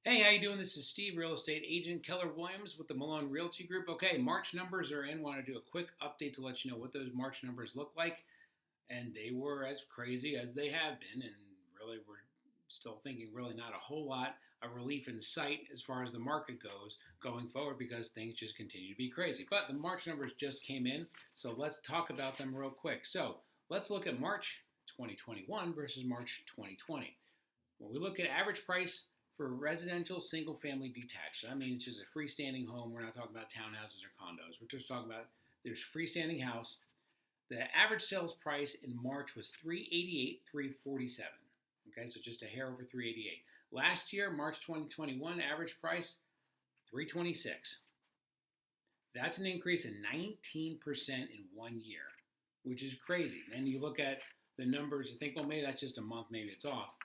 Hey, how you doing? This is Steve, real estate agent Keller Williams with the Malone Realty Group. Okay, March numbers are in. Want to do a quick update to let you know what those March numbers look like, and they were as crazy as they have been, and really we're still thinking really not a whole lot of relief in sight as far as the market goes going forward because things just continue to be crazy. But the March numbers just came in, so let's talk about them real quick. So let's look at March 2021 versus March 2020. When we look at average price for residential single family detached, I mean it's just a freestanding home. We're not talking about townhouses or condos. We're just talking about there's freestanding house. The average sales price in March was 388, 347. Okay, so just a hair over 388. Last year, March 2021, average price 326. That's an increase of 19% in 1 year, which is crazy. Then you look at the numbers and think, well, maybe that's just a month, maybe it's off.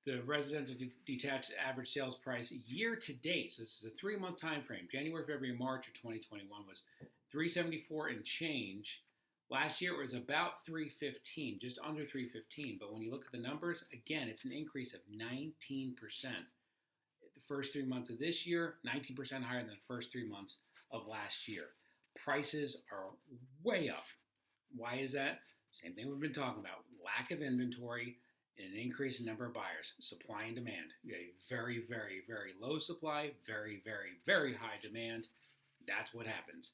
The residential detached average sales price year to date, so this is a 3 month time frame, January, February, March of 2021 was 374 and change. Last year it was about 315, just under 315. But when you look at the numbers, again, it's an increase of 19%. The first 3 months of this year, 19% higher than the first 3 months of last year. Prices are way up. Why is that? Same thing we've been talking about. Lack of inventory and an increase in number of buyers. Supply and demand. You have a very, very, very low supply, very, very, very high demand. That's what happens.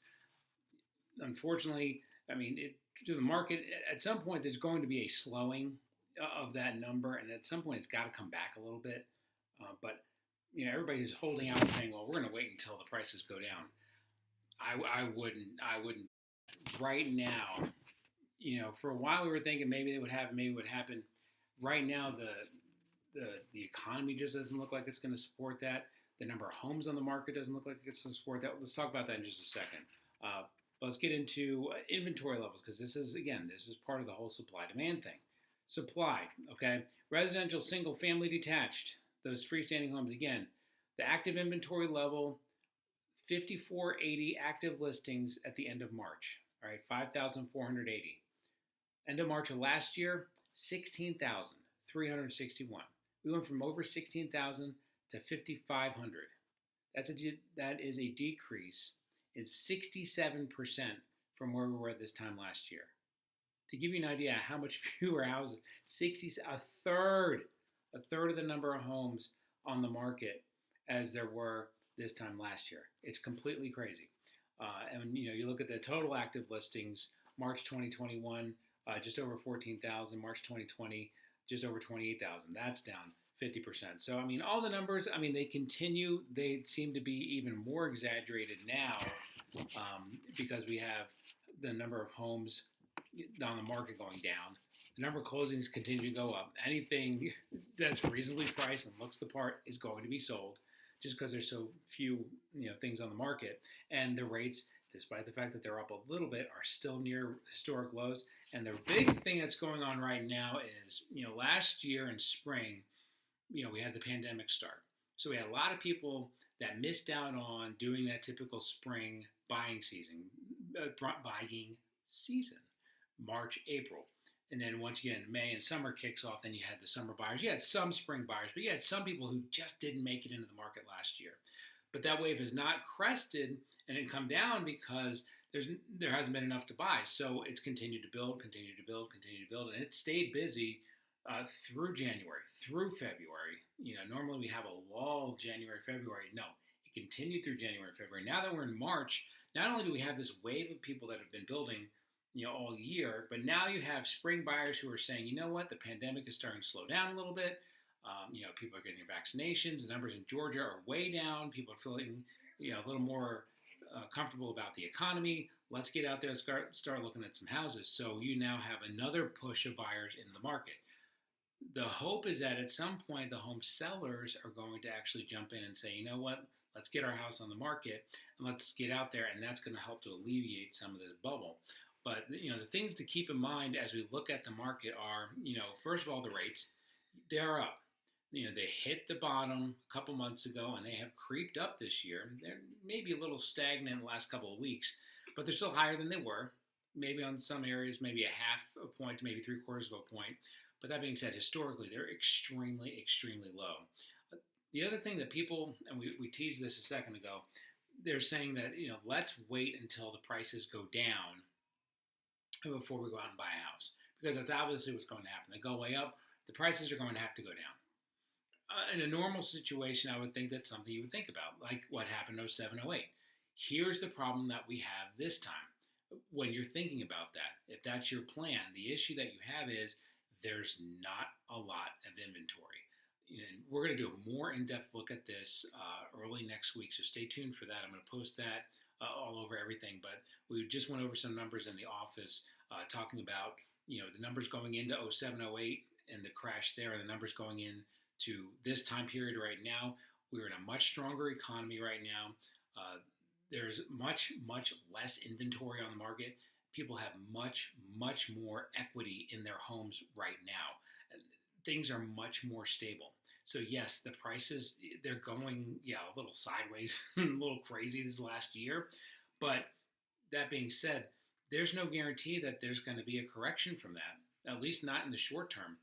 Unfortunately, I mean, to the market, at some point there's going to be a slowing of that number, and at some point it's got to come back a little bit. But everybody's holding out, saying, "Well, we're going to wait until the prices go down." I wouldn't. I wouldn't. Right now, for a while we were thinking maybe it would happen, maybe it would happen. Right now, the economy just doesn't look like it's going to support that. The number of homes on the market doesn't look like it's going to support that. Let's talk about that in just a second. But let's get into inventory levels because this is part of the whole supply demand thing. Supply, okay, residential single family detached, those freestanding homes again. The active inventory level 5480 active listings at the end of March. All right, 5,480. End of March of last year, 16,361. We went from over 16,000 to 5,500. That is a decrease. It's 67% from where we were at this time last year. To give you an idea how much fewer houses, 60 a third of the number of homes on the market as there were this time last year. It's completely crazy. And you look at the total active listings, March 2021, just over 14,000. March 2020, just over 28,000. That's down 50%. So, I mean, all the numbers, I mean, they continue. They seem to be even more exaggerated now because we have the number of homes on the market going down. The number of closings continue to go up. Anything that's reasonably priced and looks the part is going to be sold just because there's so few things on the market. And the rates, despite the fact that they're up a little bit, are still near historic lows. And the big thing that's going on right now is, last year in spring, we had the pandemic start. So we had a lot of people that missed out on doing that typical spring buying season, March, April. And then once again, May and summer kicks off, then you had the summer buyers. You had some spring buyers, but you had some people who just didn't make it into the market last year. But that wave has not crested and it come down because there hasn't been enough to buy. So it's continued to build, and it stayed busy through January, through February. Normally we have a lull January, February. No, it continued through January, February. Now that we're in March, not only do we have this wave of people that have been building, all year, but now you have spring buyers who are saying, you know what, the pandemic is starting to slow down a little bit. People are getting their vaccinations. The numbers in Georgia are way down. People are feeling, a little more comfortable about the economy. Let's get out there and start looking at some houses. So you now have another push of buyers in the market. The hope is that at some point the home sellers are going to actually jump in and say, you know what, let's get our house on the market and let's get out there, and that's going to help to alleviate some of this bubble. But the things to keep in mind as we look at the market are, first of all, the rates. They are up. They hit the bottom a couple months ago, and they have creeped up this year. They're maybe a little stagnant in the last couple of weeks, but they're still higher than they were. Maybe on some areas, maybe a half a point to maybe 3/4 of a point. But that being said, historically, they're extremely, extremely low. The other thing that people, and we teased this a second ago, they're saying that, let's wait until the prices go down before we go out and buy a house. Because that's obviously what's going to happen. They go way up, the prices are going to have to go down. In a normal situation, I would think that's something you would think about, like what happened in 07, 08. Here's the problem that we have this time when you're thinking about that. If that's your plan, the issue that you have is there's not a lot of inventory. And we're going to do a more in-depth look at this early next week, so stay tuned for that. I'm going to post that all over everything, but we just went over some numbers in the office talking about the numbers going into 07, 08 and the crash there, and the numbers going in to this time period right now. We're in a much stronger economy right now. There's much, much less inventory on the market. People have much, much more equity in their homes right now. Things are much more stable. So yes, the prices, they're going, a little sideways, a little crazy this last year. But that being said, there's no guarantee that there's going to be a correction from that, at least not in the short term.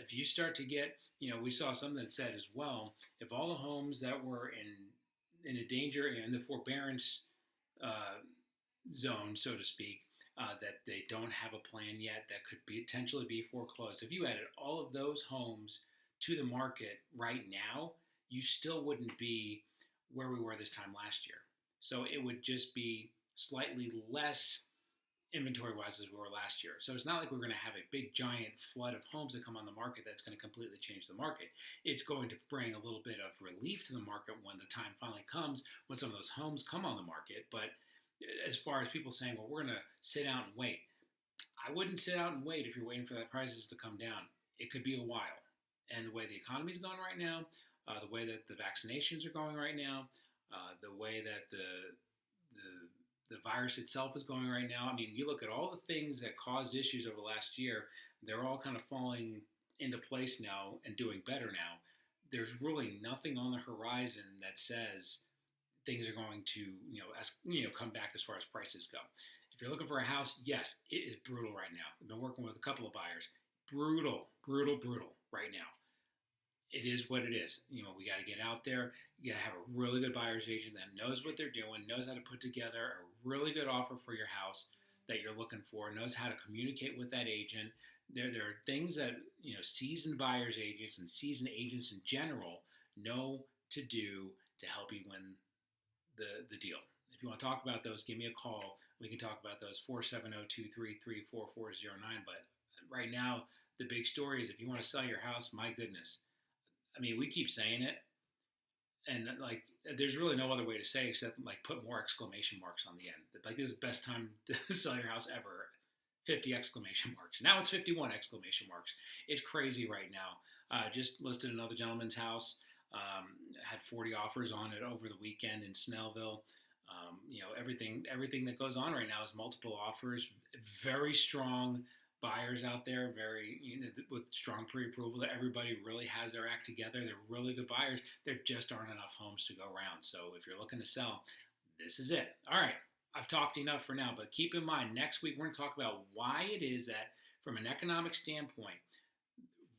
If you start to get, we saw something that said as well, if all the homes that were in a danger, in the forbearance zone, so to speak, that they don't have a plan yet, that could potentially be foreclosed. If you added all of those homes to the market right now, you still wouldn't be where we were this time last year. So it would just be slightly less inventory-wise as we were last year. So it's not like we're going to have a big giant flood of homes that come on the market that's going to completely change the market. It's going to bring a little bit of relief to the market when the time finally comes, when some of those homes come on the market. But as far as people saying, well, we're going to sit out and wait, I wouldn't sit out and wait if you're waiting for the prices to come down. It could be a while. And the way the economy is going right now, the way that the vaccinations are going right now, the way that the virus itself is going right now. I mean, you look at all the things that caused issues over the last year, they're all kind of falling into place now and doing better now. There's really nothing on the horizon that says things are going to, come back as far as prices go. If you're looking for a house, yes, it is brutal right now. I've been working with a couple of buyers. Brutal, brutal, brutal right now. It is what it is. We got to get out there. You got to have a really good buyer's agent that knows what they're doing, knows how to put together a really good offer for your house that you're looking for, knows how to communicate with that agent. There are things that seasoned buyer's agents and seasoned agents in general know to do to help you win the deal. If you want to talk about those, give me a call. We can talk about those, 470-233-4409. But right now, the big story is if you want to sell your house, my goodness. I mean, we keep saying it, and there's really no other way to say it except put more exclamation marks on the end. This is the best time to sell your house ever. 50 exclamation marks. Now it's 51 exclamation marks. It's crazy right now. Just listed another gentleman's house. Had 40 offers on it over the weekend in Snellville. Everything that goes on right now is multiple offers. Very strong buyers out there, with strong pre-approval, that everybody really has their act together. They're really good buyers. There just aren't enough homes to go around. So if you're looking to sell, this is it. All right, I've talked enough for now, but keep in mind, next week we're going to talk about why it is that, from an economic standpoint,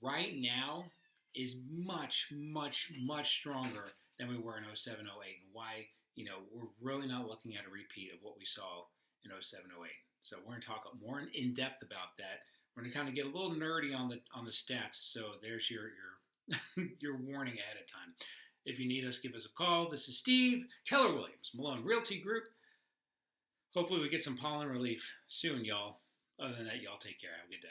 right now is much, much, much stronger than we were in 07, 08, and why we're really not looking at a repeat of what we saw in 07, 08. So we're going to talk more in depth about that. We're going to kind of get a little nerdy on the stats. So there's your your warning ahead of time. If you need us, give us a call. This is Steve, Keller Williams, Malone Realty Group. Hopefully we get some pollen relief soon, y'all. Other than that, y'all take care. Have a good day.